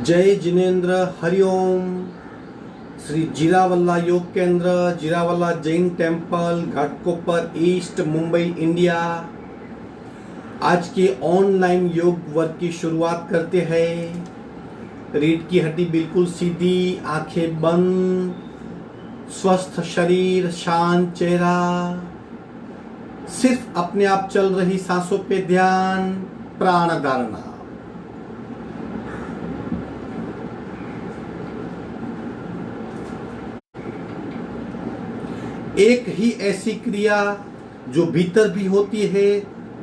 जय जिनेन्द्र हरिओम। श्री जीरावल्ला योग केंद्र, Jirawala Jain temple, Ghatkopar east, Mumbai, India. आज के ऑनलाइन योग वर्क की शुरुआत करते हैं। रीढ़ की हड्डी बिल्कुल सीधी, आंखें बंद, स्वस्थ शरीर, शांत चेहरा, सिर्फ अपने आप चल रही सांसों पे ध्यान, प्राण धारणा। एक ही ऐसी क्रिया जो भीतर भी होती है,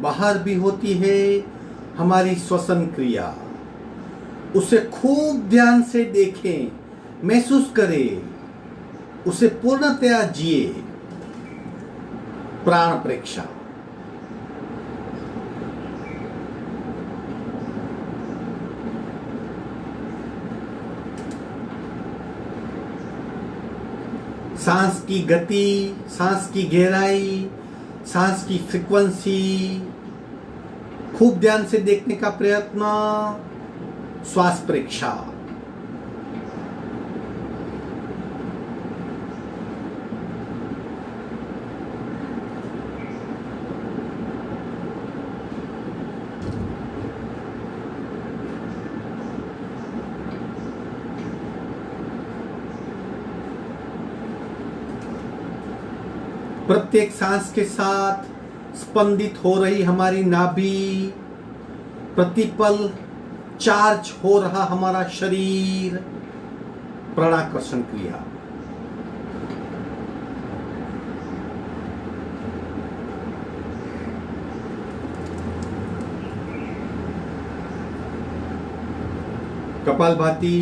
बाहर भी होती है, हमारी श्वसन क्रिया। उसे खूब ध्यान से देखें, महसूस करें, उसे पूर्णतया जिए। प्राण प्रेक्षा। सांस की गति, सांस की गहराई, सांस की फ्रीक्वेंसी खूब ध्यान से देखने का प्रयत्न। श्वास प्रेक्षा। प्रत्येक सांस के साथ स्पंदित हो रही हमारी नाभि, प्रतिपल चार्ज हो रहा हमारा शरीर। प्राणाकर्षण क्रिया। कपालभाती,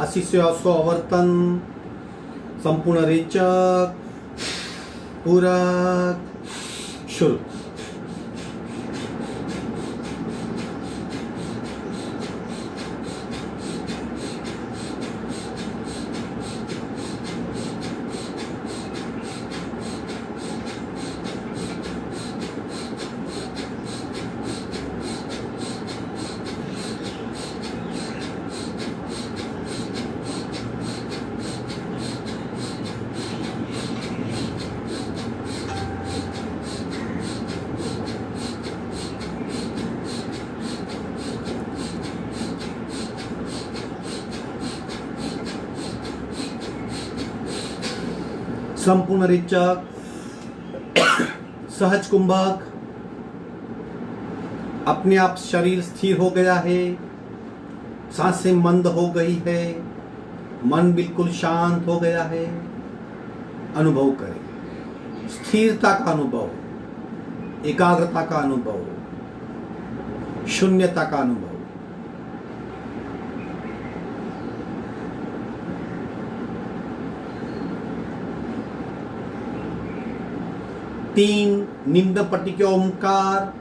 80 से 100 आवर्तन, संपूर्ण रेचक, पूरक, शुरू। संपूर्ण रेचक, सहज कुंभक। अपने आप शरीर स्थिर हो गया है, सांसें मंद हो गई है, मन बिल्कुल शांत हो गया है। अनुभव करें स्थिरता का अनुभव, एकाग्रता का अनुभव, शून्यता का अनुभव। तीन निम्न पट्टी के ओमकार।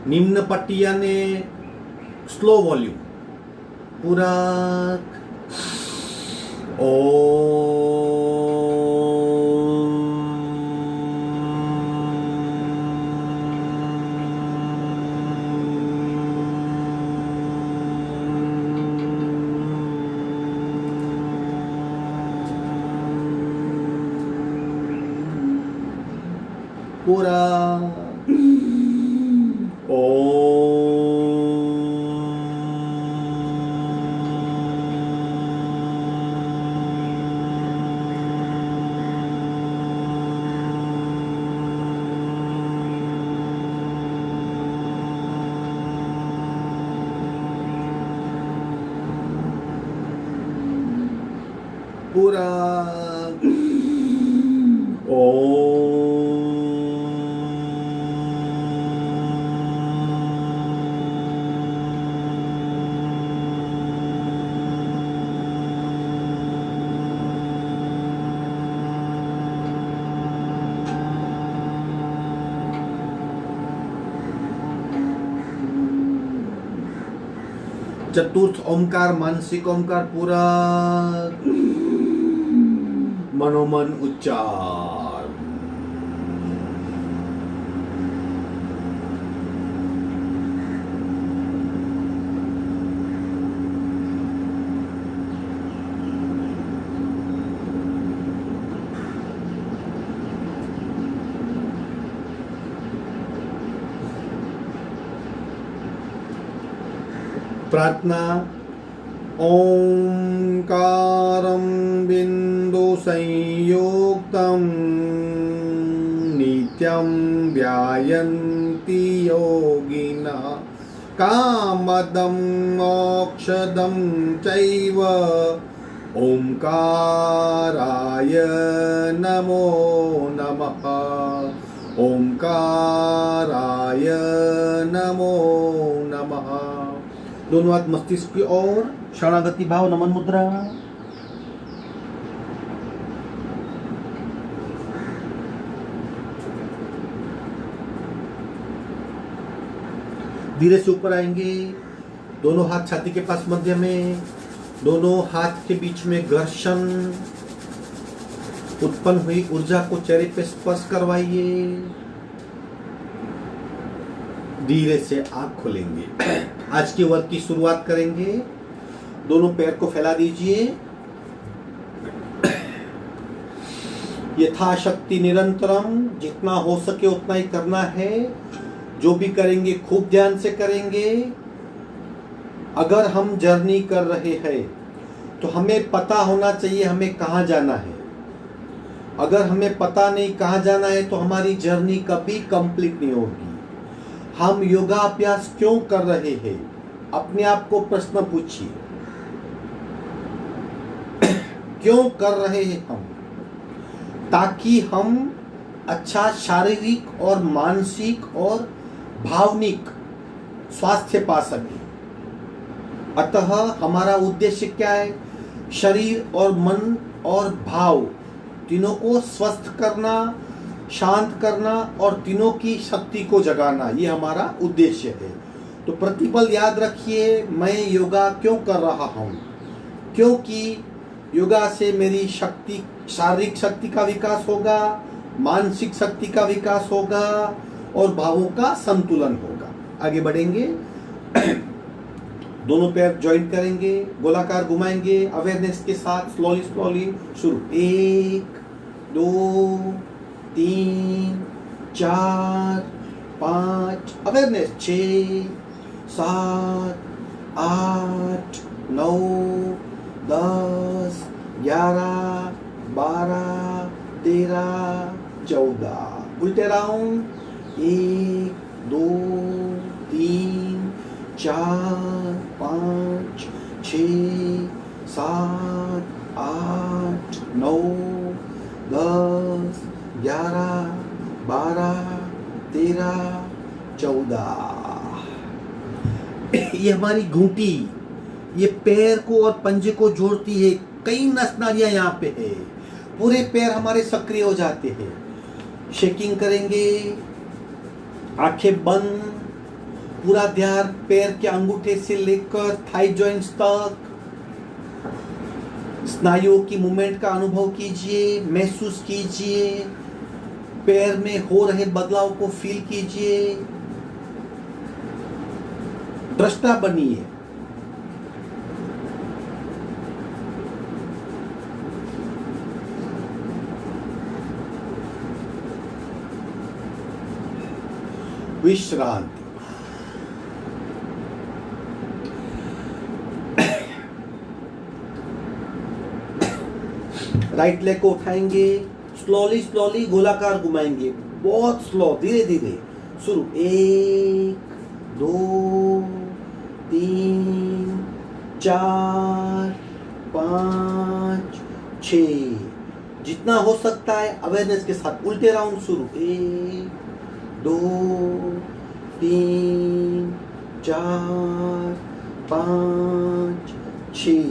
निम्न पट्टी यानी स्लो वॉल्यूम। पूरक। पूरा पूरा चतुर्थ ओंकार मानसिक ओंकार। पूरा मनोमन उच्चार। प्रार्थना। ओंकारं बिंदु संयुक्तं नित्यं ध्यायन्ति योगिनः कामदं मोक्षदं चैव ओंकाराय नमो नमः। ओंकाराय नमो नमः। दोनों हाथ मस्तिष्क की ओर, शरणागति भाव, नमन मुद्रा। धीरे से ऊपर आएंगे, दोनों हाथ छाती के पास मध्य में, दोनों हाथ के बीच में घर्षण, उत्पन्न हुई ऊर्जा को चेहरे पे स्पर्श करवाइए। धीरे से आंख खोलेंगे। आज के वर्क की शुरुआत करेंगे। दोनों पैर को फैला दीजिए। यथाशक्ति निरंतरम, जितना हो सके उतना ही करना है। जो भी करेंगे खूब ध्यान से करेंगे। अगर हम जर्नी कर रहे हैं तो हमें पता होना चाहिए हमें कहाँ जाना है। अगर हमें पता नहीं कहाँ जाना है तो हमारी जर्नी कभी कंप्लीट नहीं होगी। हम योगाभ्यास क्यों कर रहे हैं? अपने आप को प्रश्न पूछिए, क्यों कर रहे हैं हम? ताकि हम अच्छा शारीरिक और मानसिक और भावनिक स्वास्थ्य पा सके। अतः हमारा उद्देश्य क्या है? शरीर और मन और भाव तीनों को स्वस्थ करना, शांत करना और तीनों की शक्ति को जगाना, ये हमारा उद्देश्य है। तो प्रतिपल याद रखिए, मैं योगा क्यों कर रहा हूँ? क्योंकि योगा से मेरी शक्ति, शारीरिक शक्ति का विकास होगा, मानसिक शक्ति का विकास होगा और भावों का संतुलन होगा। आगे बढ़ेंगे। दोनों पैर ज्वाइंट करेंगे, गोलाकार घुमाएंगे अवेयरनेस के साथ। स्लोली स्लोली शुरू। 1 2 3 4 5, अवेयरनेस 6 7 8 9 10 11 12 13 14। उल्टे राउंड। 1 2 3 4 5 6 7 8 9 10 11 12 13 14। ये हमारी घूंटी, ये पैर को और पंजे को जोड़ती है। कई नस नालियां यहाँ पे है। पूरे पैर हमारे सक्रिय हो जाते हैं। शेकिंग करेंगे, आंखें बंद, पूरा ध्यान पैर के अंगूठे से लेकर थाई जॉइंट्स तक स्नायुओं की मूवमेंट का अनुभव कीजिए, महसूस कीजिए। पैर में हो रहे बदलाव को फील कीजिए। दृष्टा बनिए। विश्रांति। राइट लेग को उठाएंगे, स्लोली स्लोली गोलाकार घुमाएंगे, बहुत स्लो, धीरे धीरे शुरू। 1 2 3 4 5 6। जितना हो सकता है अवेयरनेस के साथ। उल्टे राउंड शुरू। 1 2 3 4 5 6।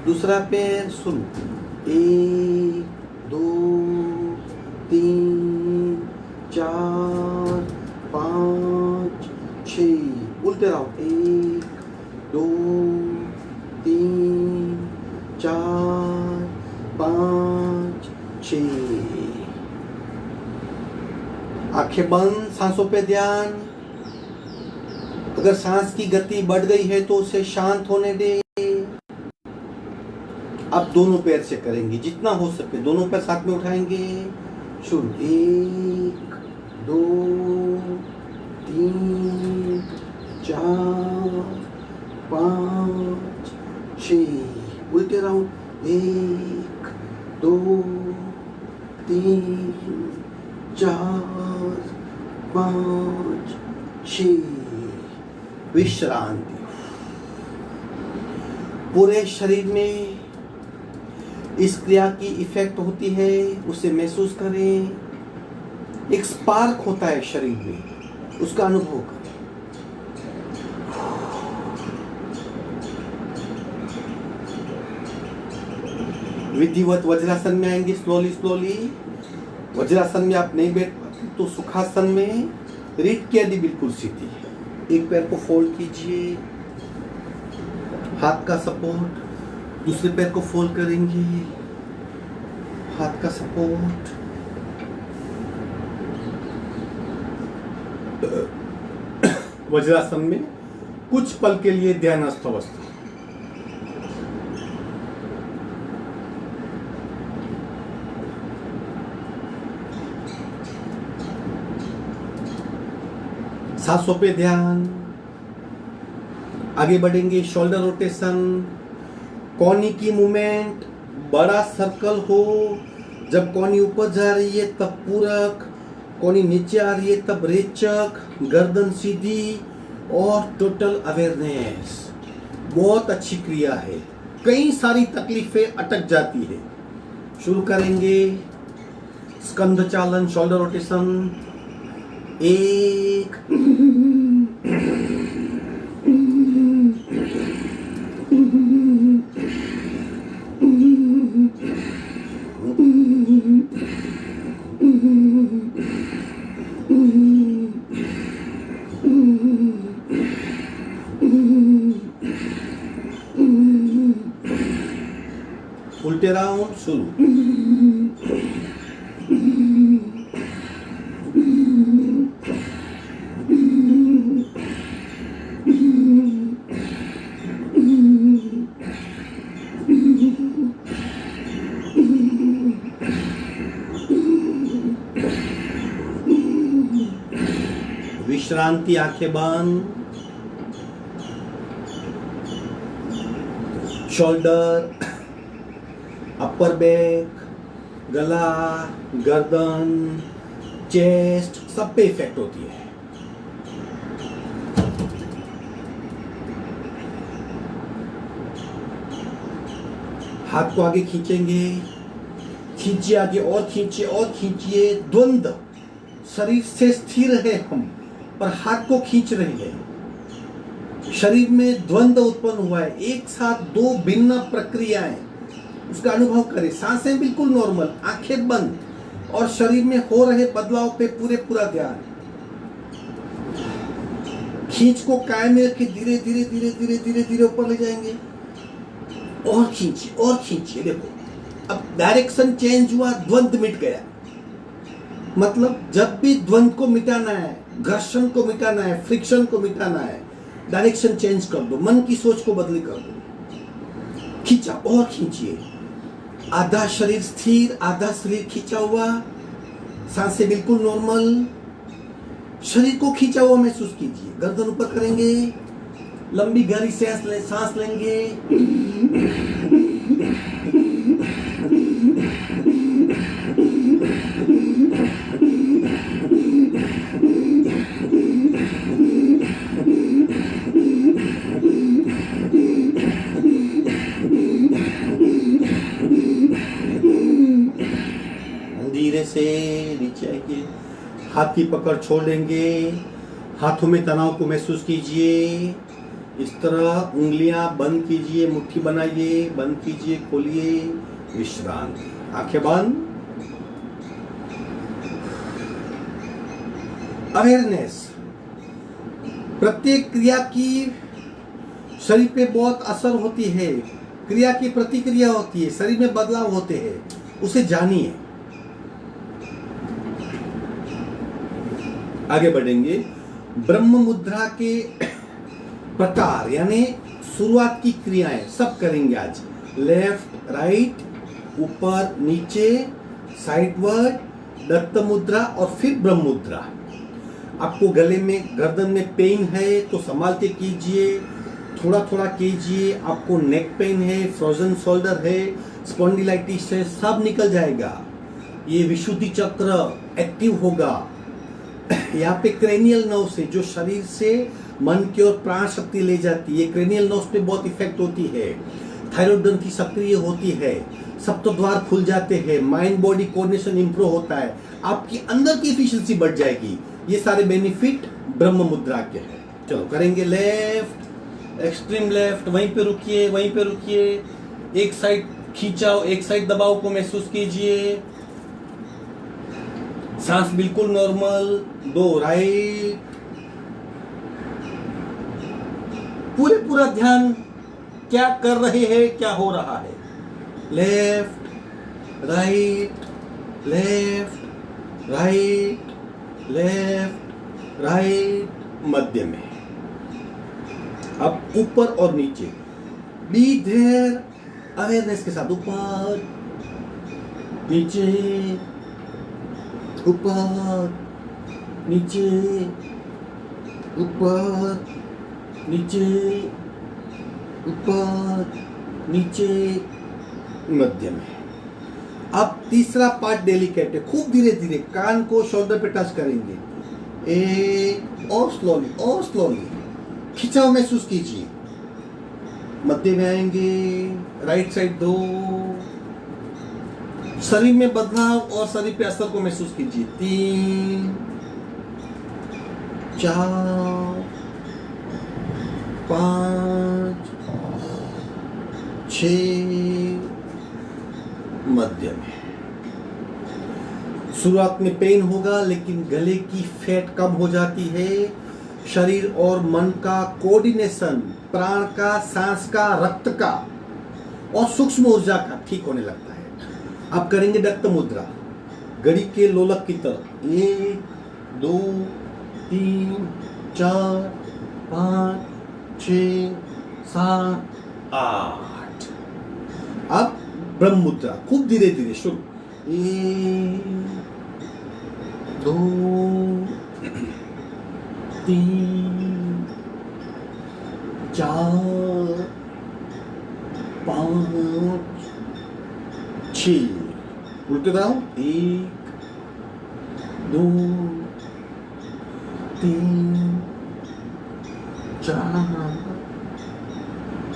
दूसरा पैर शुरू। 1 2 3 4 5 6। उल्टे राउंड। 1 2 3 4 5 6। आंखें बंद, सांसों पे ध्यान। अगर सांस की गति बढ़ गई है तो उसे शांत होने दे। अब दोनों पैर से करेंगे, जितना हो सके दोनों पैर साथ में उठाएंगे। शुरू। 1 2 3 4 5 6, उल्टे राउंड 1 2 3 4 5 6, विश्रांति। पूरे शरीर में इस क्रिया की इफेक्ट होती है, उसे महसूस करें। एक स्पार्क होता है शरीर में, उसका अनुभव करें। विधिवत वज्रासन में आएंगे स्लोली स्लोली। वज्रासन में आप नहीं बैठ पाते तो सुखासन में रीढ़ की हड्डी बिल्कुल सीधी है। एक पैर को फोल्ड कीजिए, हाथ का सपोर्ट, दूसरे पैर को फोल्ड करेंगे, हाथ का सपोर्ट। वज्रासन में कुछ पल के लिए ध्यानस्थ अवस्था। सांसों पे ध्यान। आगे बढ़ेंगे, शोल्डर रोटेशन, कोहनी की मूवमेंट, बड़ा सर्कल हो। जब कोहनी ऊपर जा रही है तब पूरक, कोहनी नीचे आ रही है तब रेचक, गर्दन सीधी और टोटल अवेयरनेस। बहुत अच्छी क्रिया है, कई सारी तकलीफें अटक जाती है। शुरू करेंगे स्कंध चालन, शोल्डर रोटेशन। 1 उल्टे राउंड शुरू। विश्रांति, आंखें बंद। शोल्डर, अपर बैक, गला, गर्दन, चेस्ट, सब पे इफेक्ट होती है। हाथ को आगे खींचेंगे, खींचिए आगे और खींचिए और खींचिए। द्वंद्व, शरीर से स्थिर है हम पर हाथ को खींच रहे हैं। शरीर में द्वंद्व उत्पन्न हुआ है, एक साथ दो भिन्न प्रक्रियाएं, उसका अनुभव करें। सांसें बिल्कुल नॉर्मल, आंखें बंद और शरीर में हो रहे बदलाव पे पूरा ध्यान। खींच को कायम में रखे, धीरे धीरे धीरे धीरे धीरे धीरे ऊपर ले जाएंगे और खींचिए और खींचिए। देखो अब डायरेक्शन चेंज हुआ, द्वंद्व मिट गया। मतलब जब भी द्वंद्व को मिटाना है, घर्षण को मिटाना है, फ्रिक्शन को मिटाना है, डायरेक्शन चेंज कर दो, मन की सोच को बदली कर दो। खींचा और खींचिए, आधा शरीर स्थिर, आधा शरीर खींचा हुआ, सांसें बिल्कुल नॉर्मल। शरीर को खींचा हुआ महसूस कीजिए। गर्दन ऊपर करेंगे, लंबी गहरी सांस लेंगे। धीरे से नीचे आइए, हाथ की पकड़ छोड़ देंगे। हाथों में तनाव को महसूस कीजिए। इस तरह उंगलियां बंद कीजिए, मुट्ठी बनाइए, बंद कीजिए, खोलिए। विश्राम, आंखें बंद। अवेयरनेस, प्रत्येक क्रिया की शरीर पे बहुत असर होती है, क्रिया की प्रतिक्रिया होती है, शरीर में बदलाव होते हैं, उसे जानिए। आगे बढ़ेंगे, ब्रह्म मुद्रा के प्रकार यानी शुरुआत की क्रियाएं सब करेंगे आज। लेफ्ट राइट, ऊपर नीचे, साइडवर्ड, दत्त मुद्रा और फिर ब्रह्म मुद्रा। आपको गले में गर्दन में पेन है तो संभाल के कीजिए, थोड़ा थोड़ा कीजिए, आपको नेक पेन है, फ्रोजन शोल्डर है, स्पॉन्डिलाइटिस है, सब निकल जाएगा। ये विशुद्धि चक्र एक्टिव होगा। यहाँ पे क्रेनियल नर्व से, जो शरीर से मन की ओर प्राण शक्ति ले जाती है, क्रेनियल नर्व पे बहुत इफेक्ट होती है। थायराइड ग्रंथि सक्रिय होती है, सप्त द्वार खुल जाते हैं, माइंड बॉडी कोऑर्डिनेशन इंप्रूव होता है, आपकी अंदर की एफिशिएंसी बढ़ जाएगी। ये सारे बेनिफिट ब्रह्म मुद्रा के हैं। चलो करेंगे लेफ्ट, एक्सट्रीम लेफ्ट, वहीं पे रुकिए, वहीं पे रुकिए। एक साइड खींचाओ, एक साइड दबाव को महसूस कीजिए। सांस बिल्कुल नॉर्मल। 2 राइट। पूरा ध्यान क्या कर रहे हैं, क्या हो रहा है। Left right, left right, left right, मध्य में। अब ऊपर और नीचे, बी देयर, अवेयरनेस के साथ। ऊपर नीचे, ऊपर नीचे, ऊपर नीचे, ऊपर नीचे, मध्य में। अब तीसरा पार्ट डेलिकेट है, खूब धीरे धीरे कान को शोल्डर पे टच करेंगे। एक और स्लोली, और स्लोली खिंचाव महसूस कीजिए। मध्य में आएंगे, राइट साइड 2। शरीर में बदलाव और शरीर पे असर को महसूस कीजिए। 3 4 5 6, मध्य में। शुरुआत में पेन होगा, लेकिन गले की फैट कम हो जाती है। शरीर और मन का कोऑर्डिनेशन, प्राण का, सांस का, रक्त का और सूक्ष्म ऊर्जा का ठीक होने लगता है। आप करेंगे दत्त मुद्रा, घड़ी के लोलक की तरह। 1 2 3 4 5 6 7 8। अब ब्रह्म मुद्रा, खूब धीरे धीरे शुरू। 1 2 3 4 5 6। उल्टे दाओ। 1 2 3 4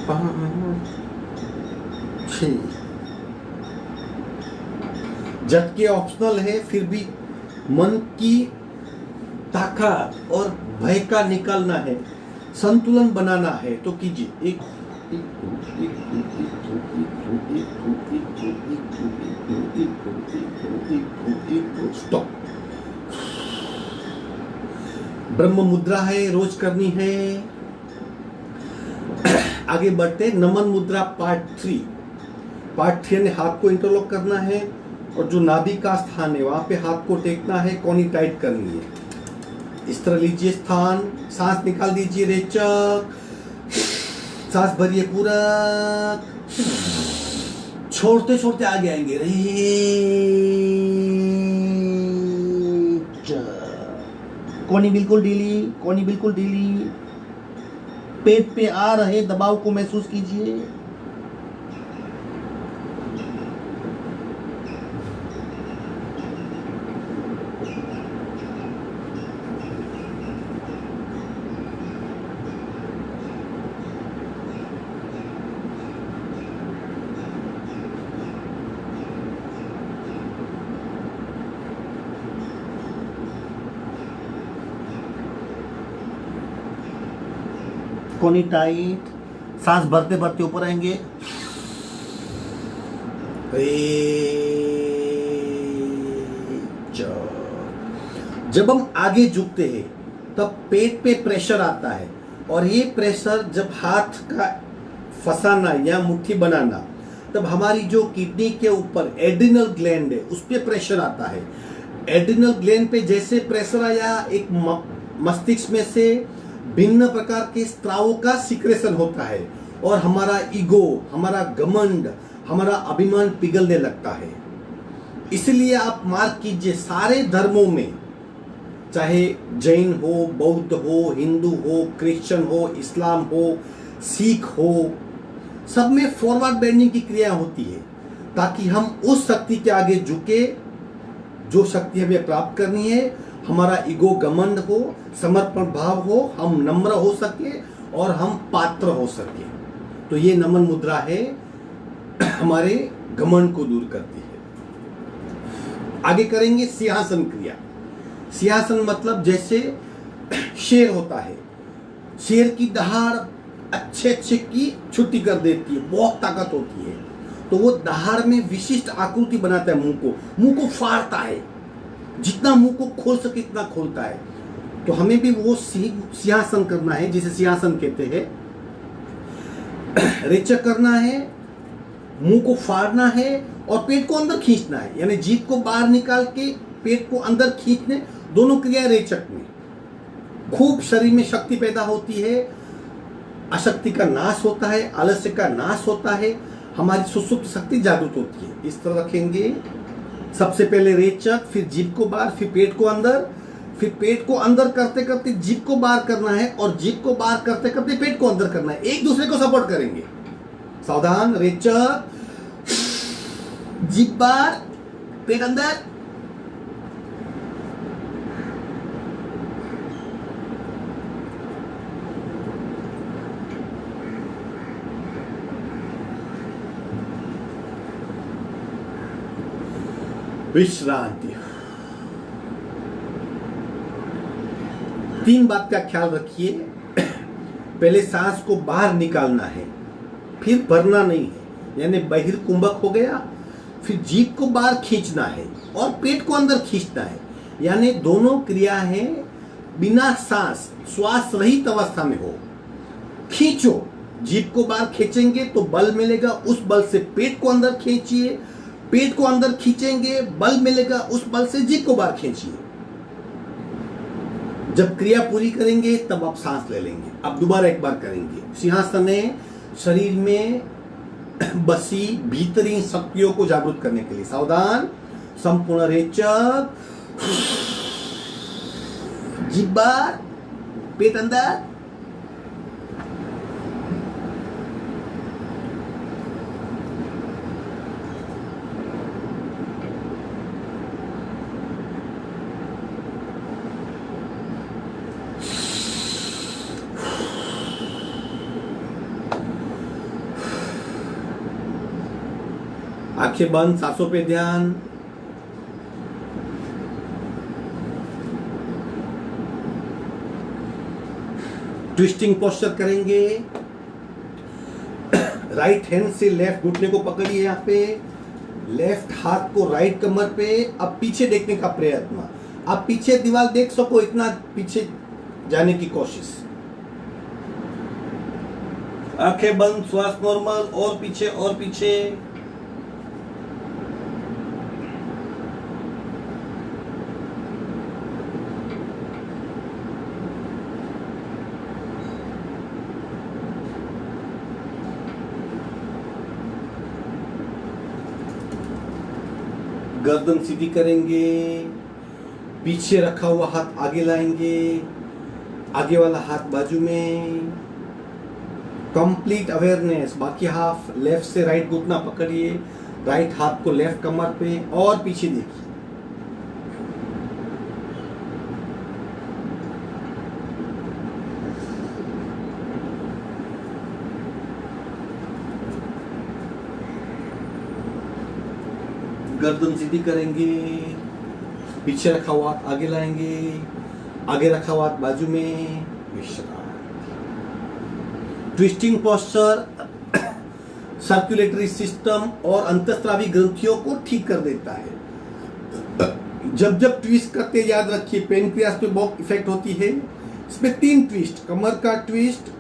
5 6। झटके ऑप्शनल है, फिर भी मन की ताकत और भय का निकालना है, संतुलन बनाना है तो कीजिए। 1 स्टॉप। ब्रह्म मुद्रा है, रोज करनी है। आगे बढ़ते, नमन मुद्रा पार्ट 3। पार्ट 3 ने हाथ को इंटरलॉक करना है और जो नाभि का स्थान है वहां पे हाथ को टेकना है, कोनी टाइट करनी है। इस तरह लीजिए स्थान, सांस निकाल दीजिए, रेचक, सांस भरिए पूरा, छोड़ते छोड़ते आगे आएंगे। कोनी बिल्कुल ढीली, कोनी बिल्कुल ढीली। पेट पे आ रहे दबाव को महसूस कीजिए। कोनी टाइट, सांस भरते भरते ऊपर आएंगे। जब हम आगे झुकते हैं तब पेट पे प्रेशर आता है, और ये प्रेशर जब हाथ का फंसाना या मुट्ठी बनाना, तब हमारी जो किडनी के ऊपर एड्रिनल ग्लैंड है उस पे प्रेशर आता है। एड्रिनल ग्लैंड पे जैसे प्रेशर आया, एक मस्तिष्क में से भिन्न प्रकार के स्त्रावों का सिक्रेशन होता है और हमारा ईगो, हमारा घमंड, हमारा अभिमान पिघलने लगता है। इसलिए आप मार्क कीजिए, सारे धर्मों में, चाहे जैन हो, बौद्ध हो, हिंदू हो, क्रिश्चियन हो, इस्लाम हो, सीख हो, सब में फॉरवर्ड बेंडिंग की क्रिया होती है, ताकि हम उस शक्ति के आगे झुके जो शक्ति हमें प्राप्त करनी है। हमारा ईगो घमंड हो, समर्पण भाव हो, हम नम्र हो सके और हम पात्र हो सके। तो ये नमन मुद्रा है, हमारे घमंड को दूर करती है। आगे करेंगे सिंहासन क्रिया। सिंहासन मतलब जैसे शेर होता है, शेर की दहाड़ अच्छे की छुट्टी कर देती है, बहुत ताकत होती है, तो वो दहाड़ में विशिष्ट आकृति बनाता है, मुंह को फाड़ता है, जितना मुंह को खोल सके इतना खोलता है। तो हमें भी वो सिंहासन करना है, जिसे सिंहासन कहते हैं। रेचक करना है, मुंह को फाड़ना है और पेट को अंदर खींचना है, यानी जीभ को बाहर निकाल के पेट को अंदर खींचने, दोनों क्रिया रेचक में। खूब शरीर में शक्ति पैदा होती है, अशक्ति का नाश होता है, आलस्य का नाश होता है, हमारी सुसुप्त शक्ति जागृत होती है। इस तरह रखेंगे, सबसे पहले रेचक, फिर जीभ को बाहर, फिर पेट को अंदर, फिर पेट को अंदर करते करते जीभ को बाहर करना है और जीभ को बाहर करते करते पेट को अंदर करना है, एक दूसरे को सपोर्ट करेंगे। सावधान, रेचक, जीभ बाहर, पेट अंदर। विश्रांति। 3 बात का ख्याल रखिए। पहले सांस को बाहर निकालना है, फिर भरना नहीं है, यानी बहिर्कुंभक हो गया। फिर जीभ को बाहर खींचना है और पेट को अंदर खींचना है, यानी दोनों क्रिया है बिना सांस, श्वास रहित अवस्था में हो। खींचो, जीभ को बाहर खींचेंगे तो बल मिलेगा, उस बल से पेट को अंदर खींचिए, पेट को अंदर खींचेंगे, बल मिलेगा, उस बल से जीभ को बाहर खींचिए। जब क्रिया पूरी करेंगे तब आप सांस ले लेंगे। अब दोबारा एक बार करेंगे। सिंहासन है शरीर में बसी भीतरी शक्तियों को जागृत करने के लिए। सावधान, संपूर्ण रेचक, जीभ बाहर, पेट अंदर। आंखें बंद, सांसों पे ध्यान। ट्विस्टिंग पोस्चर करेंगे। राइट हैंड से लेफ्ट घुटने को पकड़िए, यहाँ पे लेफ्ट हाथ को राइट कमर पे। अब पीछे देखने का प्रयत्न, आप पीछे दीवार देख सको इतना पीछे जाने की कोशिश। आंखें बंद, श्वास नॉर्मल, और पीछे और पीछे। गर्दन सीधी करेंगे, पीछे रखा हुआ हाथ आगे लाएंगे, आगे वाला हाथ बाजू में। Complete awareness. बाकी हाथ लेफ्ट से राइट घुटना पकड़िए, राइट हाथ को लेफ्ट कमर पे और पीछे देखिए। गर्दन सीधी करेंगे, पीछे रखा हुआ हाथ आगे लाएंगे, आगे रखा हुआ हाथ बाजू में। विश्राम। ट्विस्टिंग पोस्चर सर्कुलेटरी सिस्टम और अंतःस्रावी ग्रंथियों को ठीक कर देता है। जब जब ट्विस्ट करते याद रखिए, पेनक्रियास पे बहुत इफेक्ट होती है। इसमें 3 ट्विस्ट, कमर का ट्विस्ट,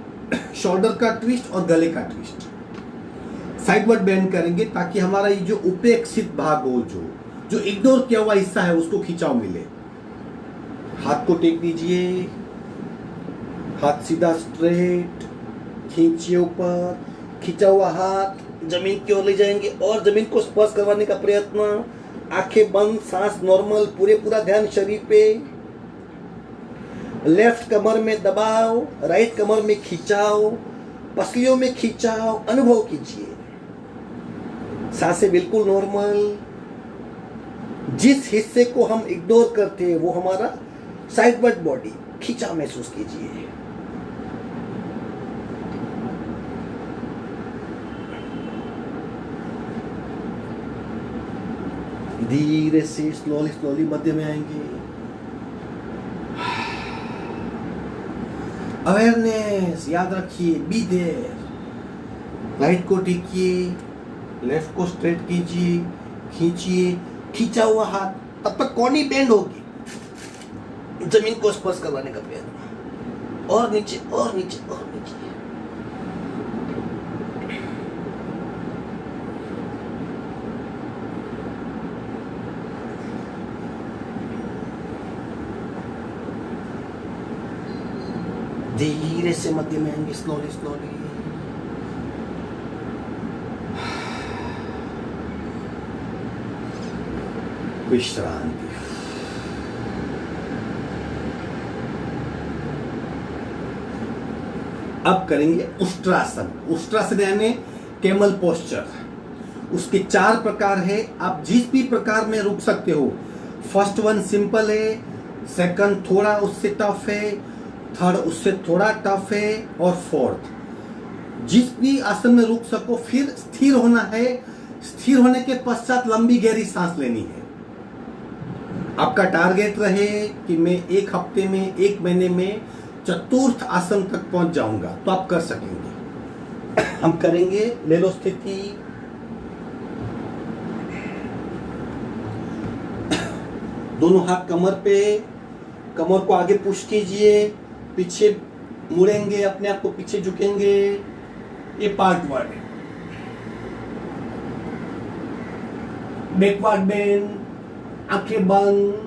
शोल्डर का ट्विस्ट और गले का ट्विस्ट। साइडवर्ड बेंड करेंगे ताकि हमारा ये जो उपेक्षित भाग हो, जो इग्नोर किया हुआ हिस्सा है, उसको खिंचाव मिले। हाथ को टेक दीजिए, हाथ सीधा स्ट्रेट, खींचिए ऊपर, खिंचा हुआ हाथ जमीन की ओर ले जाएंगे और जमीन को स्पर्श करवाने का प्रयत्न। आंखें बंद, सांस नॉर्मल, पूरा ध्यान शरीर पे। लेफ्ट कमर में दबाव, राइट कमर में खिंचाव, पसलियों में खिंचाव अनुभव कीजिए। सांसें बिल्कुल नॉर्मल। जिस हिस्से को हम इग्नोर करते हैं वो हमारा साइडवर्ड बॉडी, खिंचाव महसूस कीजिए। धीरे से स्लोली स्लोली मध्य में आएंगे। अवेयरनेस याद रखिए, बी देयर। राइट को टेकिए, लेफ्ट को स्ट्रेट कीजिए, खींचिए, खींचा हुआ हाथ तब तक कोनी बेंड होगी, जमीन को स्पर्श करवाने का प्रयत्न, और नीचे और नीचे और नीचे। धीरे से मध्य में आएंगे, स्लोली स्लोली। विश्रांति। अब करेंगे उष्ट्रासन। उष्ट्रासन यानी कैमल पोस्चर। उसके 4 प्रकार है, आप जिस भी प्रकार में रुक सकते हो। फर्स्ट वन सिंपल है, सेकंड थोड़ा उससे टफ है, थर्ड उससे थोड़ा टफ है, और फोर्थ जिस भी आसन में रुक सको। फिर स्थिर होना है। स्थिर होने के पश्चात लंबी गहरी सांस लेनी है। आपका टारगेट रहे कि मैं 1 हफ्ते में, 1 महीने में चतुर्थ आसन तक पहुंच जाऊंगा, तो आप कर सकेंगे। हम करेंगे। ले लो स्थिति। दोनों हाथ कमर पे, कमर को आगे पुश कीजिए, पीछे मुड़ेंगे, अपने आप को पीछे झुकेंगे। ये पार्ट 1। बैकवर्ड बेंड, आंखें बंद।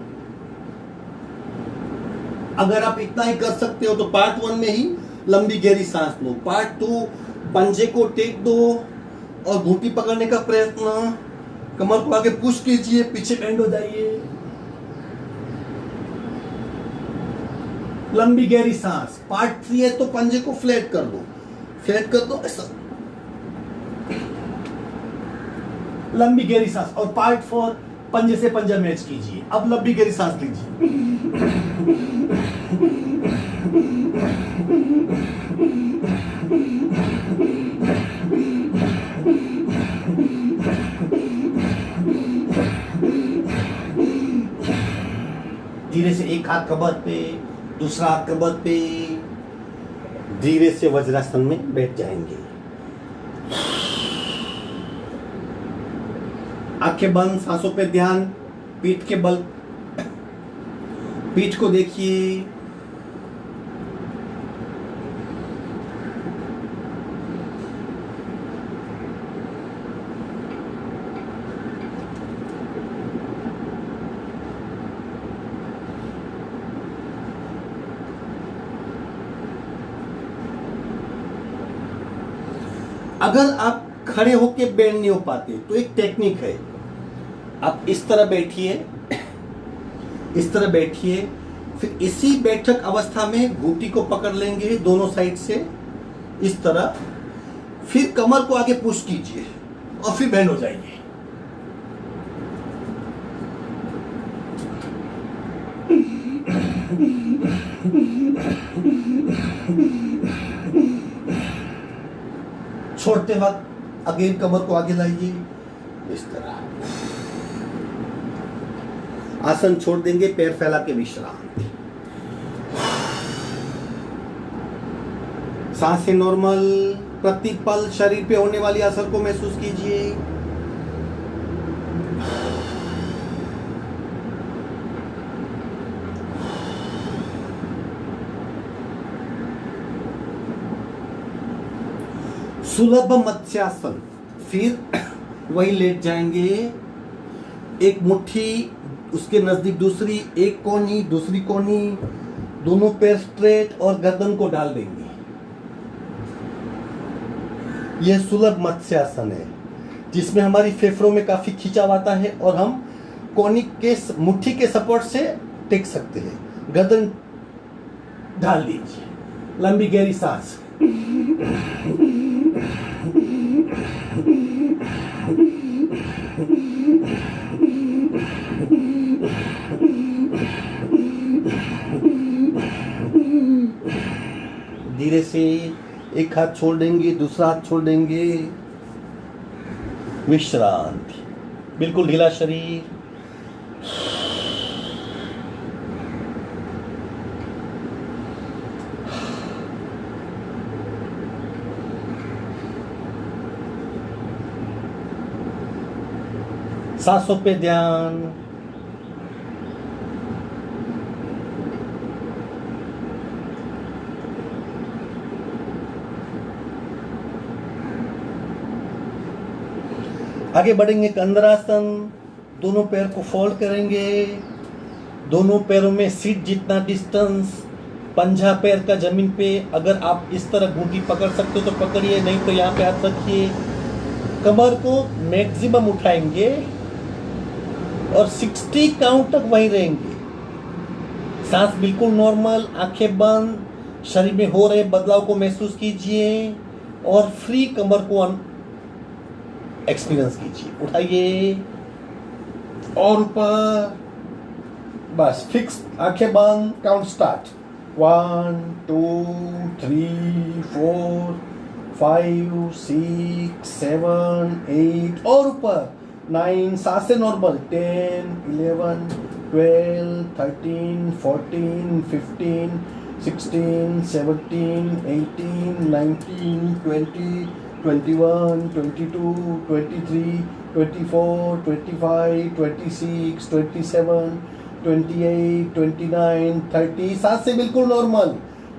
अगर आप इतना ही कर सकते हो तो पार्ट 1 में ही लंबी गहरी सांस लो। पार्ट 2 पंजे को टेक दो और घूंटी पकड़ने का प्रयत्न। कमर को आगे पुश कीजिए, पीछे बेंड हो जाइए। लंबी गहरी सांस। पार्ट 3 है तो पंजे को फ्लैट कर दो, फ्लैट कर दो ऐसा। लंबी गहरी सांस। और पार्ट 4 पंजे से पंजा मैच कीजिए। अब लंबी गहरी सांस लीजिए। धीरे से एक हाथ कमर पे, दूसरा हाथ कमर पे। धीरे से वज्रासन में बैठ जाएंगे। आंखें बंद, सांसों पे ध्यान। पीठ के बल, पीठ को देखिए। अगर आप खड़े होके बेंड नहीं हो पाते तो एक टेक्निक है। आप इस तरह बैठिए, इस तरह बैठिए, फिर इसी बैठक अवस्था में घुटनी को पकड़ लेंगे दोनों साइड से इस तरह। फिर कमर को आगे पुश कीजिए और फिर बेंड हो जाइए। छोड़ते वक्त अगेन कमर को आगे लाइए इस तरह। आसन छोड़ देंगे, पैर फैला के विश्राम। सांसें नॉर्मल। प्रतिपल शरीर पे होने वाली असर को महसूस कीजिए। सुलभ मत्स्यासन। फिर वही लेट जाएंगे। एक मुट्ठी, उसके नजदीक दूसरी, एक कोनी, दूसरी कोनी, दोनों पैर स्ट्रेट और गर्दन को डाल देंगे। यह सुलभ मत्स्यासन है जिसमें हमारी फेफड़ों में काफी खिंचाव आता है और हम कोनी के मुट्ठी के सपोर्ट से टेक सकते हैं। गर्दन ढाल दीजिए। लंबी गहरी सांस। धीरे से एक हाथ छोड़ देंगे, दूसरा हाथ छोड़ देंगे। विश्रांति, बिल्कुल ढीला शरीर। सांसों पे ध्यान। आगे बढ़ेंगे कंदरासन। दोनों पैर को फोल्ड करेंगे, दोनों पैरों में सीट जितना डिस्टेंस, पंजा पैर का जमीन पे। अगर आप इस तरह घूंटी पकड़ सकते हो तो पकड़िए, नहीं तो यहाँ पे हाथ रखिए। कमर को मैक्सिमम उठाएंगे और 60 काउंट तक वहीं रहेंगे। सांस बिल्कुल नॉर्मल, आंखें बंद। शरीर में हो रहे बदलाव को महसूस कीजिए और फ्री कमर को एक्सपीरियंस कीजिए। उठाइए और ऊपर, बस फिक्स, आंखें बंद। Count start. 1 2 3 4 5 6 7 8 और ऊपर 9। सांसें नॉर्मल। 10 11 12 13 14 15 16 17 18 19 20 21 22 23 24 25 26 27 28 29 30। सांसें बिल्कुल नॉर्मल।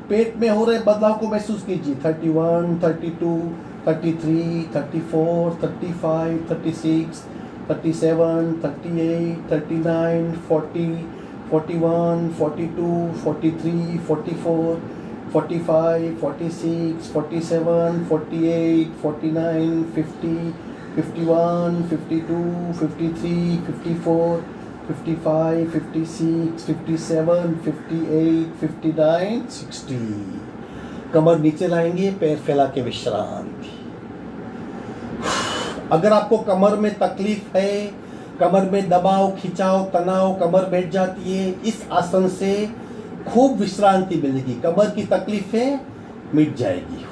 पेट में हो रहे बदलाव को महसूस कीजिए। 31 32 33 34 35 36 37 38 39 40 41 42 43 44 45 46 47 48 49 50 51 52 53 54 55 56 57 58 59 60। कमर नीचे लाएंगे, पैर फैला के विश्रांति। अगर आपको कमर में तकलीफ है, कमर में दबाव, खिंचाव, तनाव, कमर बैठ जाती है, इस आसन से खूब विश्रांति मिलेगी, कमर की तकलीफें मिट जाएगी।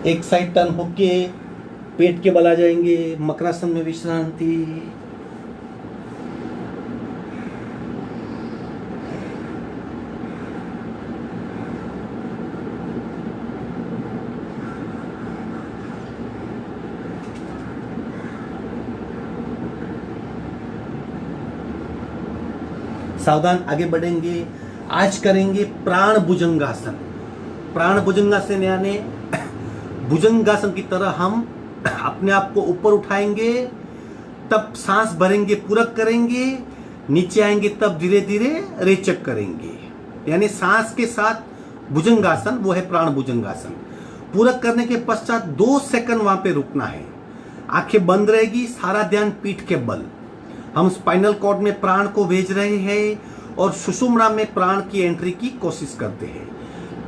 एक साइड टर्न होके पेट के बल आ जाएंगे। मकरासन में विश्रांति। सावधान, आगे बढ़ेंगे। आज करेंगे प्राण भुजंगासन। प्राण भुजंगासन यानी भुजंगासन की तरह हम अपने आप को ऊपर उठाएंगे, तब सांस भरेंगे, पूरक करेंगे, नीचे आएंगे तब धीरे धीरे रेचक करेंगे। यानी सांस के साथ भुजंगासन, वो है प्राण भुजंगासन। पूरक करने के पश्चात 2 सेकंड वहां पे रुकना है। आंखें बंद रहेगी, सारा ध्यान पीठ के बल। हम स्पाइनल कॉर्ड में प्राण को भेज रहे हैं और सुषुम्ना में प्राण की एंट्री की कोशिश करते हैं।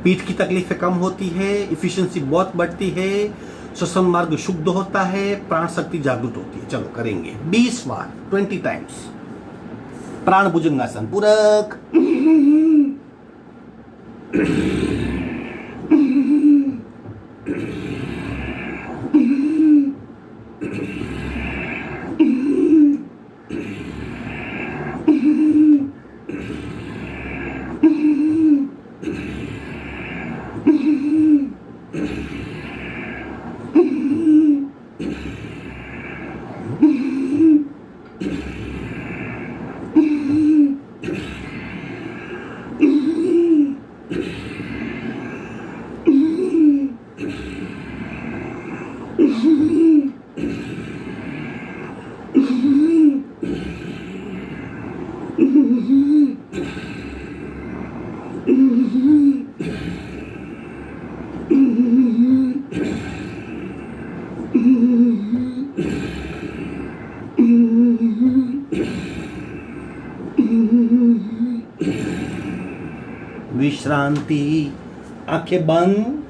पीठ की तकलीफें कम होती है, इफिशिएंसी बहुत बढ़ती है, श्वसन मार्ग शुद्ध होता है, प्राण शक्ति जागृत होती है। चलो करेंगे 20 बार, 20 टाइम्स प्राण भुजंगासन। पूरक। विश्रांति, आंखें बंद।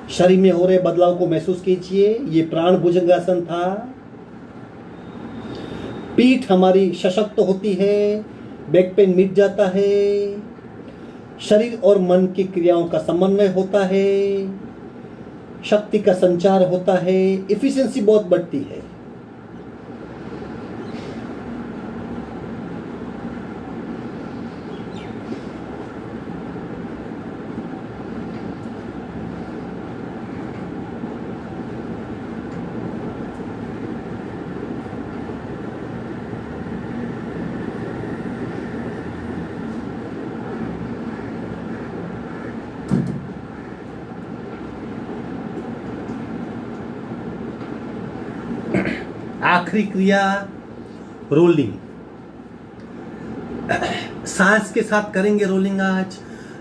शरीर में हो रहे बदलाव को महसूस कीजिए। ये प्राण भुजंगासन था। पीठ हमारी सशक्त होती है, बैक पेन मिट जाता है, शरीर और मन की क्रियाओं का समन्वय होता है, शक्ति का संचार होता है, एफिशिएंसी बहुत बढ़ती है। आखिरी क्रिया रोलिंग। सांस के साथ करेंगे रोलिंग। आज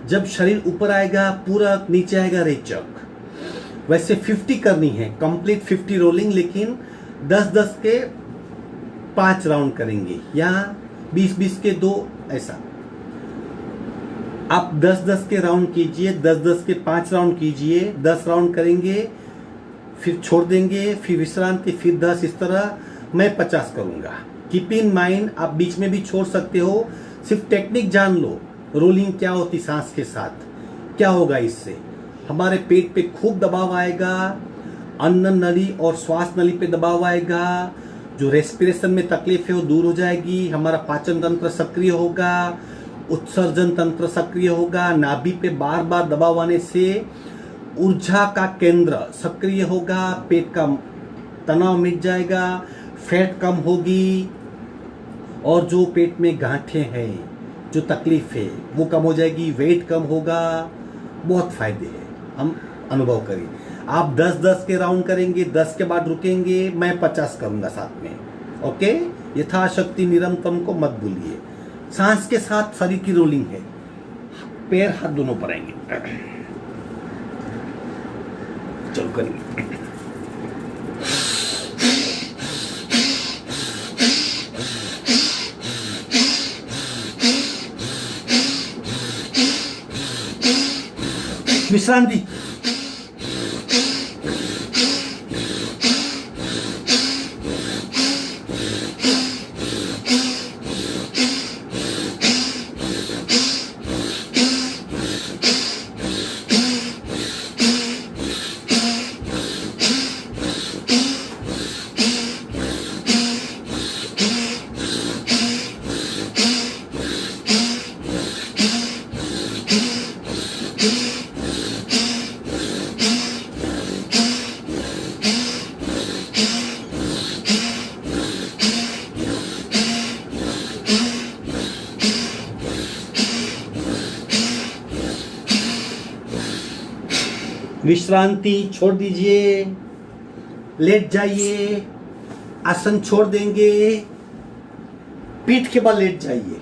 जब शरीर ऊपर आएगा पूरा, नीचे आएगा रेचक। वैसे 50 करनी है, कंप्लीट 50 रोलिंग, लेकिन 10-10 के 5 राउंड करेंगे या 20-20 के 2, ऐसा। आप 10-10 के राउंड कीजिए, 10-10 के 5 राउंड कीजिए। 10 राउंड करेंगे, फिर छोड़ देंगे, फिर विश्रांति, फिर 10। इस तरह मैं 50 करूंगा। कीप इन माइंड, आप बीच में भी छोड़ सकते हो। सिर्फ टेक्निक जान लो, रोलिंग क्या होती सांस के साथ। क्या होगा इससे? हमारे पेट पे खूब दबाव आएगा, अन्न नली और श्वास नली पे दबाव आएगा। जो रेस्पिरेशन में तकलीफ है वो दूर हो जाएगी। हमारा पाचन तंत्र सक्रिय होगा, उत्सर्जन तंत्र सक्रिय होगा। नाभि पे बार बार दबाव आने से ऊर्जा का केंद्र सक्रिय होगा, पेट का तनाव मिट जाएगा, फैट कम होगी, और जो पेट में गांठें हैं, जो तकलीफ है वो कम हो जाएगी, वेट कम होगा। बहुत फायदे हैं, हम अनुभव करें। आप 10-10 के राउंड करेंगे, 10 के बाद रुकेंगे, मैं 50 करूंगा साथ में। ओके, यथाशक्ति निरंतम को मत भूलिए। सांस के साथ शरीर की रोलिंग है। पैर हाथ दोनों पर आएंगे। चलो करेंगे। विश्रांति। विश्रांति छोड़ दीजिए, लेट जाइए। आसन छोड़ देंगे, पीठ के बल लेट जाइए।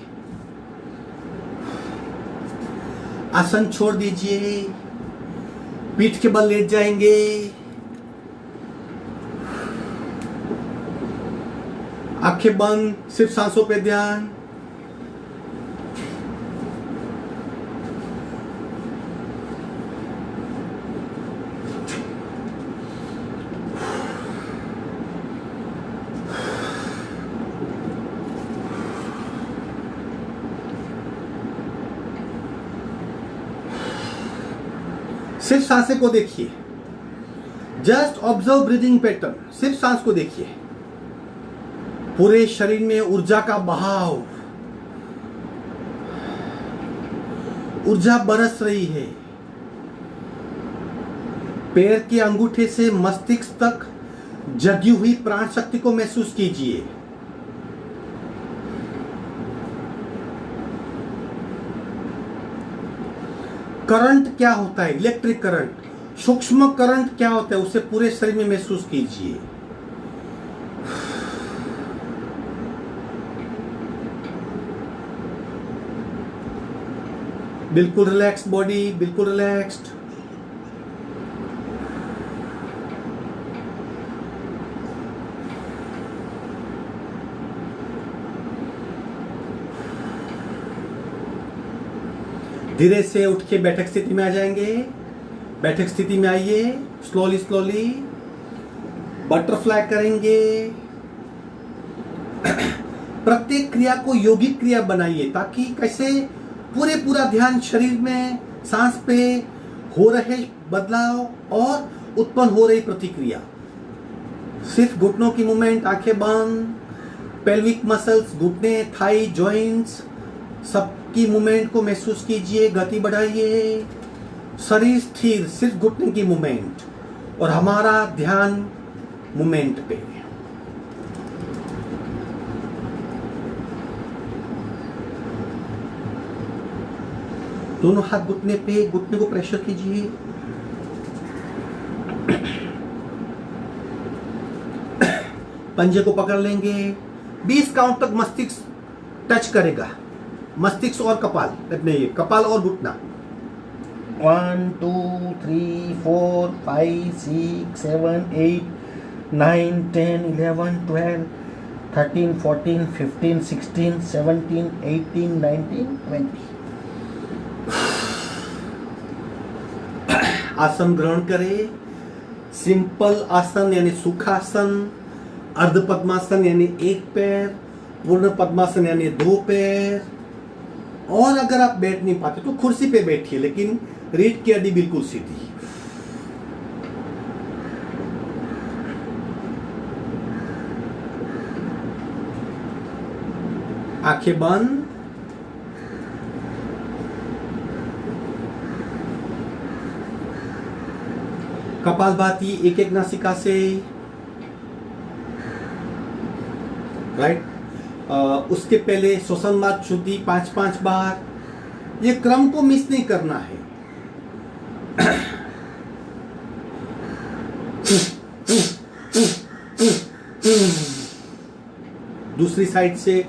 आसन छोड़ दीजिए, पीठ के बल लेट जाएंगे। आंखें बंद, सिर्फ सांसों पे ध्यान। सिर्फ सांसें को देखिए। Just observe breathing pattern. सिर्फ सांस को देखिए। पूरे शरीर में ऊर्जा का बहाव, ऊर्जा बरस रही है। पैर के अंगूठे से मस्तिष्क तक जगी हुई प्राण शक्ति को महसूस कीजिए। करंट क्या होता है? इलेक्ट्रिक करंट, सूक्ष्म करंट क्या होता है, उसे पूरे शरीर में महसूस कीजिए। बिल्कुल रिलैक्स बॉडी, बिल्कुल रिलैक्स्ड। धीरे से उठ के बैठक स्थिति में आ जाएंगे। बैठक स्थिति में आइए, स्लोली स्लोली बटरफ्लाई करेंगे। प्रत्येक क्रिया को यौगिक क्रिया बनाइए, ताकि कैसे पूरा ध्यान शरीर में सांस पे हो रहे बदलाव और उत्पन्न हो रही प्रतिक्रिया। सिर्फ घुटनों की मूवमेंट, आंखें बंद, पेल्विक मसल्स, घुटने, थाई, जॉइंट्स, सबकी मूवमेंट को महसूस कीजिए। गति बढ़ाइए, शरीर स्थिर, सिर्फ घुटने की मूवमेंट और हमारा ध्यान मूवमेंट पे। दोनों हाथ घुटने पे, घुटने को प्रेशर कीजिए। पंजे को पकड़ लेंगे। 20 काउंट तक मस्तिष्क टच करेगा, मस्तिष्क और कपाल, नहीं कपाल और घुटना। 1 2 3 4 5 6 7 8 9 10 11 12 13 14 15 16 17 18 19 20। आसन ग्रहण करें। सिंपल आसन यानी सुखासन, अर्ध पद्मासन यानी एक पैर, पूर्ण पद्मासन यानी 2 पैर। और अगर आप बैठ नहीं पाते तो कुर्सी पे बैठिए, लेकिन रीढ़ की हड्डी बिल्कुल सीधी। आंखें बंद। कपालभाति एक एक नासिका से, राइट। उसके पहले श्वसन मार्ग शुद्धि 5-5 बार। ये क्रम को मिस नहीं करना है। दूसरी साइड से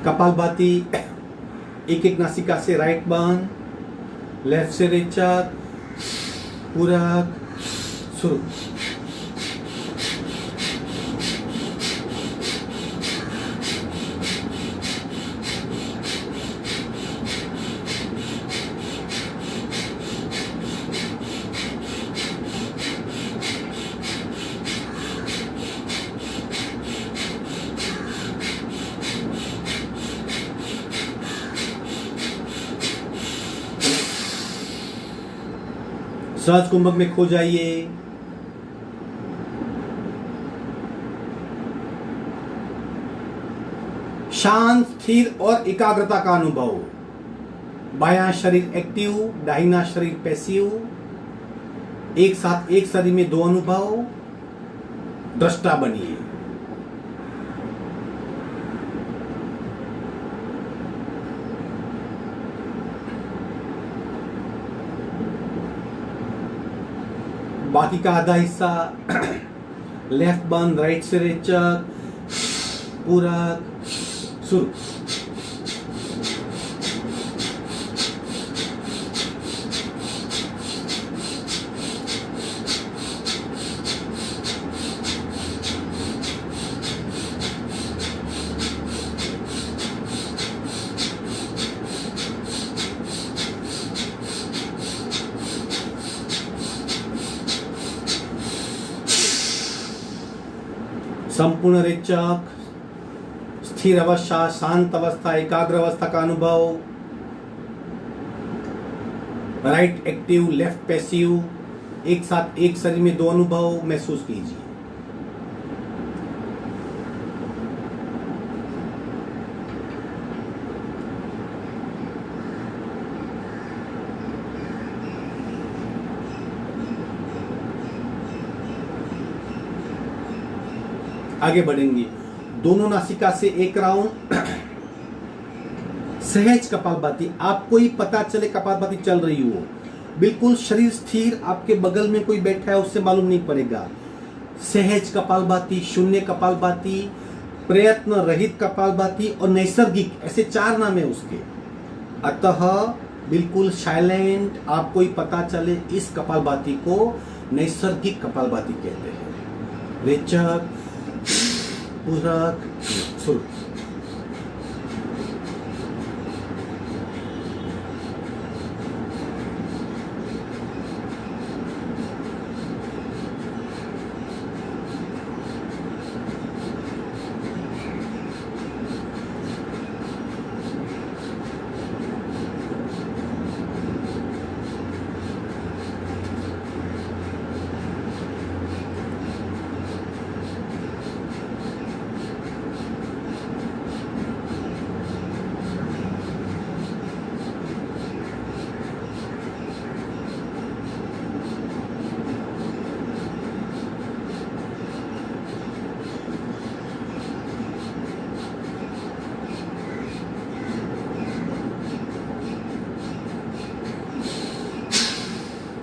कपालभाति एक एक नासिका से, राइट बंद, लेफ्ट से रेचक, पूरक, शुरू। सहज कुंभक में खो जाइए। शांत, स्थिर और एकाग्रता का अनुभव। बायां शरीर एक्टिव, दाहिना शरीर पैसिव। एक साथ एक शरीर में 2 अनुभव। दृष्टा बनिए। बाकी का आधा हिस्सा लेफ्ट बंद, राइट से रेचक, पूरक, शुरू। संपूर्ण रेचक, स्थिर अवस्था, शांत अवस्था, एकाग्र अवस्था का अनुभव। Right active, left passive. एक साथ एक शरीर में 2 अनुभव महसूस कीजिए। आगे बढ़ेंगे। दोनों नासिका से एक राउंड। सहज कपालभाति, आपको ही पता चले कपालभाति चल रही हो। बिल्कुल शरीर स्थिर, आपके बगल में कोई बैठा है उससे मालूम नहीं पड़ेगा। सहज कपालभाति, शून्य कपालभाति, प्रयत्न रहित कपालभाति और नैसर्गिक, ऐसे 4 नाम है उसके। अतः बिल्कुल साइलेंट, आपको ही पता चले। इस कपालभाति को नैसर्गिक कपालभाति कहते हैं। रेचक, पूरक, शुरू।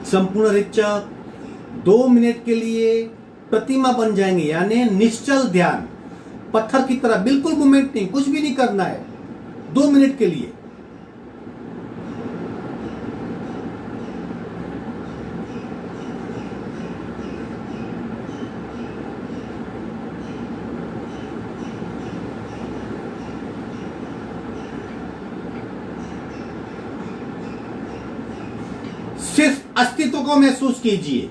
संपूर्ण रेचक 2 मिनट के लिए प्रतिमा बन जाएंगे, यानी निश्चल ध्यान, पत्थर की तरह, बिल्कुल मूवमेंट नहीं, कुछ भी नहीं करना है 2 मिनट के लिए। सिर्फ अस्तित्व को महसूस कीजिए।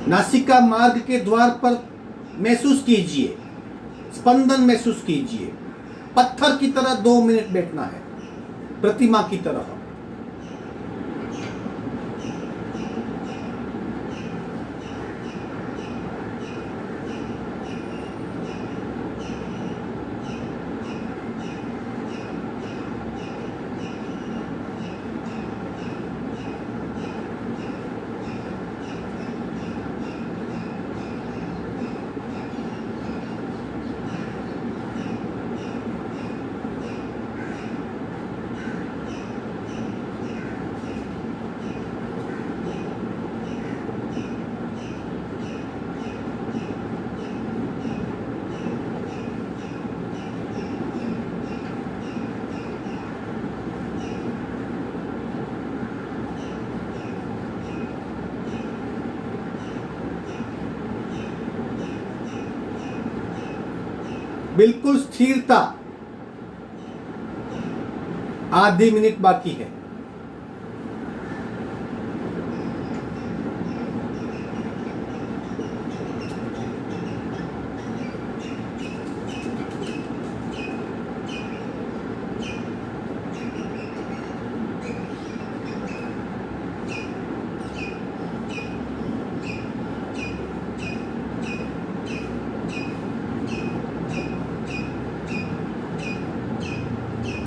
नासिका मार्ग के द्वार पर महसूस कीजिए, स्पंदन महसूस कीजिए। पत्थर की तरह 2 मिनट बैठना है, प्रतिमा की तरह। बिल्कुल स्थिरता। आधे मिनट बाकी है।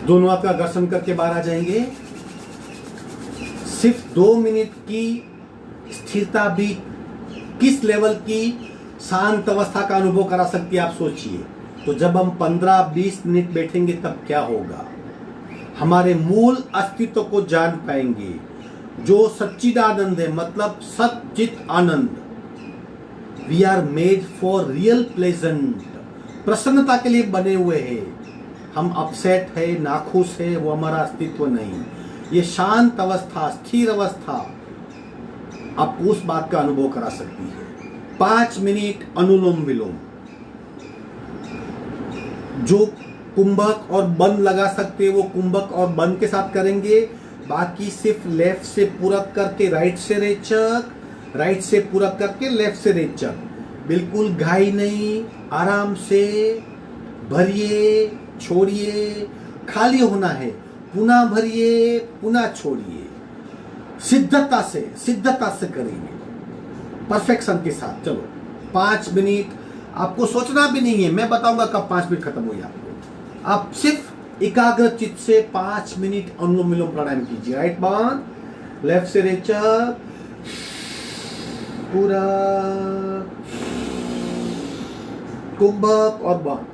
दोनों हाथ का घर्षण करके बाहर आ जाएंगे। सिर्फ 2 मिनट की स्थिरता भी किस लेवल की शांत अवस्था का अनुभव करा सकती है, आप सोचिए। तो जब हम 15-20 मिनट बैठेंगे तब क्या होगा, हमारे मूल अस्तित्व को जान पाएंगे, जो सच्चिदानंद है, मतलब सच्चित आनंद। We are made for real pleasant, प्रसन्नता के लिए बने हुए हैं। हम अपसेट है, नाखुश है, वो हमारा अस्तित्व नहीं। ये शांत अवस्था, स्थिर अवस्था आपको उस बात का अनुभव करा सकती है। 5 मिनट अनुलोम विलोम, जो कुंभक और बंद लगा सकते हैं वो कुंभक और बंद के साथ करेंगे। बाकी सिर्फ लेफ्ट से पूरक करके राइट से रेचक, राइट से पूरक करके लेफ्ट से रेचक। बिल्कुल घाई नहीं, आराम से भरिए, छोड़िए, खाली होना है, पुनः भरिए, पुनः छोड़िए। सिद्धता से करेंगे, परफेक्शन के साथ। चलो 5 मिनट, आपको सोचना भी नहीं है, मैं बताऊंगा कब 5 मिनट खत्म हुई आपको। आप सिर्फ एकाग्र चित्त से 5 मिनट अनुलोम विलोम प्राणायाम कीजिए। राइट बांध, लेफ्ट से रेचक, पूरा कुंभक और बांध।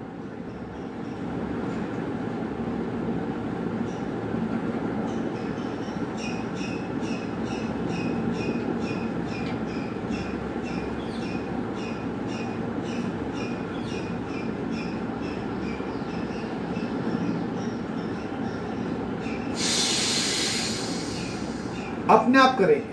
अपने आप करेंगे।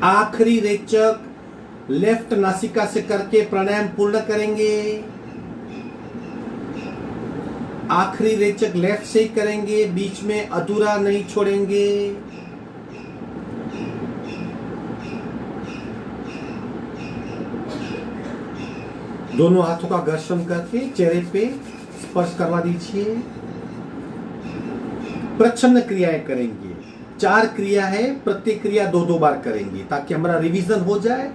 आखिरी रेचक लेफ्ट नासिका से करके प्राणायाम पूर्ण करेंगे। आखिरी रेचक लेफ्ट से ही करेंगे, बीच में अधूरा नहीं छोड़ेंगे। दोनों हाथों का घर्षण करके चेहरे पे स्पर्श करवा दीजिए। प्रच्छन्न क्रियाएं करेंगे। 4 क्रिया है, प्रत्येक क्रिया 2-2 बार करेंगे ताकि हमारा रिवीजन हो जाए।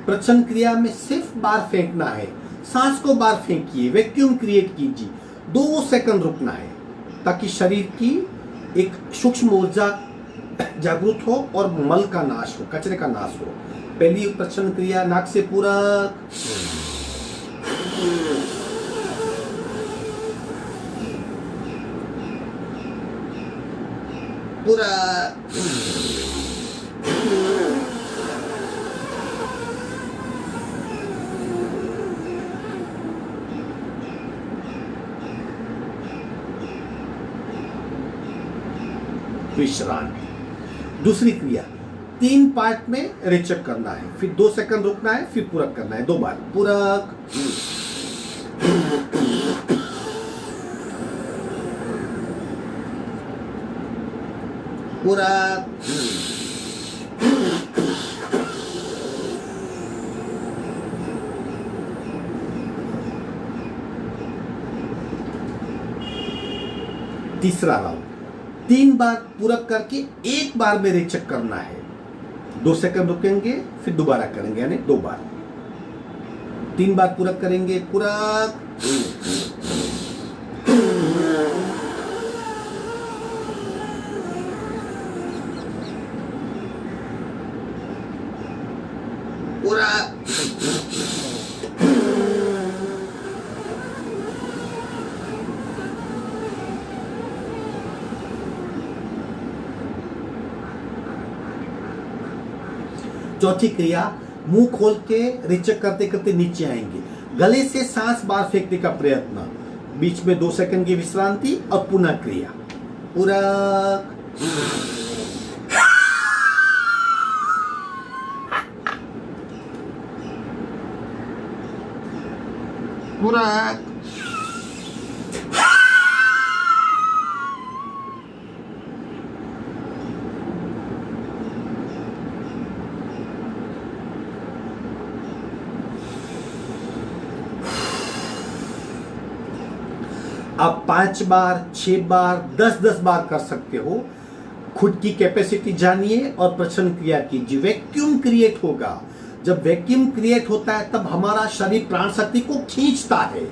प्रच्छन्न क्रिया में सिर्फ बार फेंकना है, सांस को बार फेंकिए, वैक्यूम क्रिएट कीजिए, 2 सेकंड रुकना है ताकि शरीर की एक सूक्ष्म ऊर्जा जागृत हो और मल का नाश हो, कचरे का नाश हो। पहली प्रच्छन्न क्रिया नाक से पूरा पूरा विश्रांति। दूसरी क्रिया 3 पार्ट में रेचक करना है, फिर 2 सेकंड रुकना है, फिर पूरक करना है 2 बार। पूरक, पूरक, तीसरा राउंड 3 बार पूरक करके 1 बार में रेचक करना है। 2 सेकंड रुकेंगे, फिर दोबारा करेंगे, यानी 2 बार। 3 बार पूरक करेंगे, पूरक, पूरक, चौथी क्रिया, मुंह खोल के रेचक करते करते नीचे आएंगे। गले से सांस बाहर फेंकने का प्रयत्न, बीच में 2 सेकंड की विश्रांति और पुनः क्रिया। पूरक, पूरक, आप 5 बार, 6 बार, 10-10 बार कर सकते हो। खुद की कैपेसिटी जानिए और प्रश्न क्रिया कीजिए। वैक्यूम क्रिएट होगा। जब वैक्यूम क्रिएट होता है तब हमारा शरीर प्राण शक्ति को खींचता है,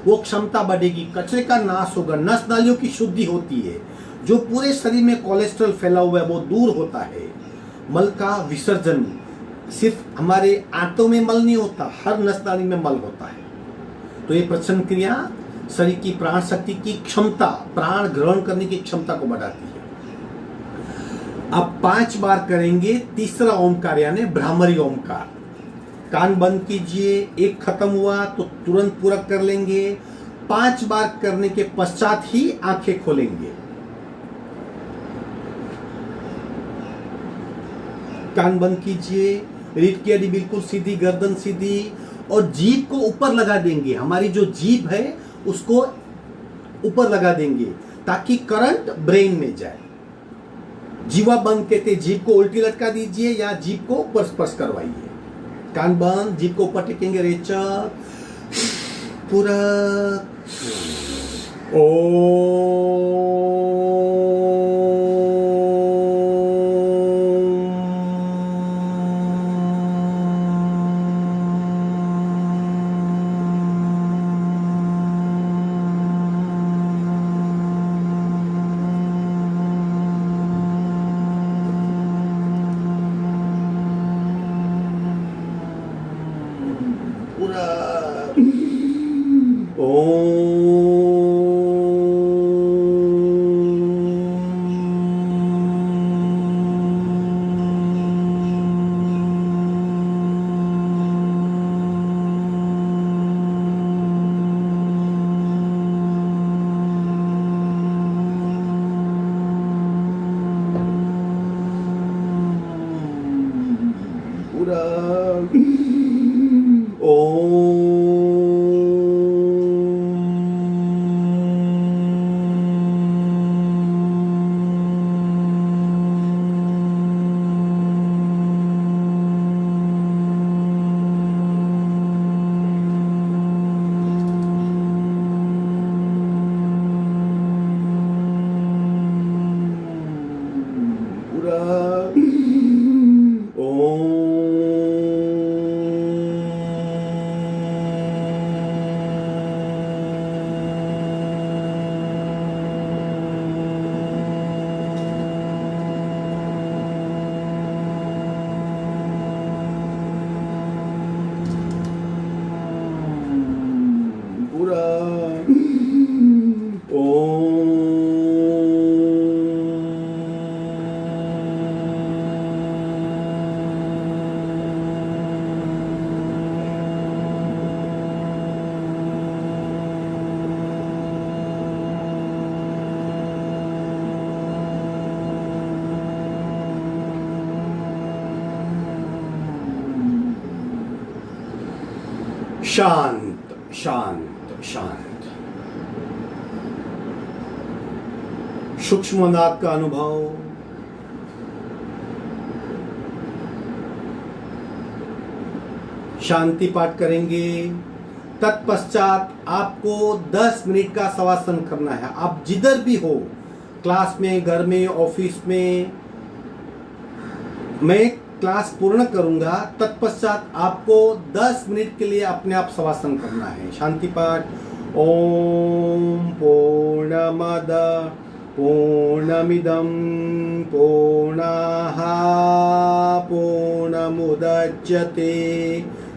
वो क्षमता बढ़ेगी, कचरे का नाश होगा, नस नालियों की शुद्धि होती है, जो पूरे शरीर में कोलेस्ट्रॉल फैला हुआ है वो दूर होता है। मल का विसर्जन, सिर्फ हमारे आंतों में मल नहीं होता, हर नस नाली में मल होता है। तो ये प्रश्न क्रिया शरीर की प्राण शक्ति की क्षमता, प्राण ग्रहण करने की क्षमता को बढ़ाती है। अब 5 बार करेंगे तीसरा ओमकार, यानी भ्रामरी ओमकार। कान बंद कीजिए, 1 खत्म हुआ तो तुरंत पूरक कर लेंगे। 5 बार करने के पश्चात ही आंखें खोलेंगे। कान बंद कीजिए, रीढ़ की हड्डी बिल्कुल सीधी, गर्दन सीधी, और जीभ को ऊपर लगा देंगे। हमारी जो जीभ है उसको ऊपर लगा देंगे ताकि करंट ब्रेन में जाए। जीवा बंद कहते, जीभ को उल्टी लटका दीजिए या जीभ को ऊपर स्पर्श करवाइए। कान बंद, जीभ को ऊपर टेकेंगे, रेचक, पूरक, शांत शांत शांत। सूक्ष्म नाद का अनुभव, शांति पाठ करेंगे। तत्पश्चात आपको 10 मिनट का शवासन करना है। आप जिधर भी हो, क्लास में, घर में, ऑफिस में, मैं क्लास पूर्ण करूंगा। तत्पश्चात आपको 10 मिनट के लिए अपने आप शवासन करना है। शांति पाठ। ओम पूर्णमद पूर्णमिदं पूर्णाः पूर्णमुदच्यते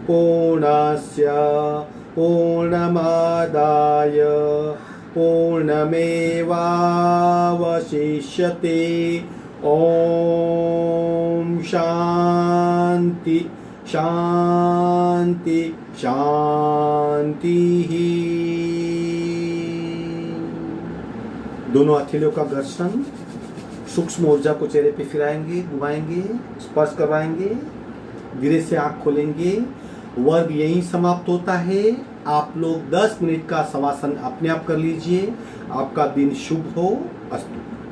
पूर्णस्य पूर्णमादाय पूर्णमेवावशिष्यते। ओम शांति शांति शांति। दोनों हथेलियों का घर्षण, सूक्ष्म ऊर्जा को चेहरे पे फिराएंगे, घुमाएंगे, स्पर्श करवाएंगे, धीरे से आंख खोलेंगे। वर्ग यहीं समाप्त होता है। आप लोग 10 मिनट का शवासन अपने आप कर लीजिए। आपका दिन शुभ हो। अस्तु।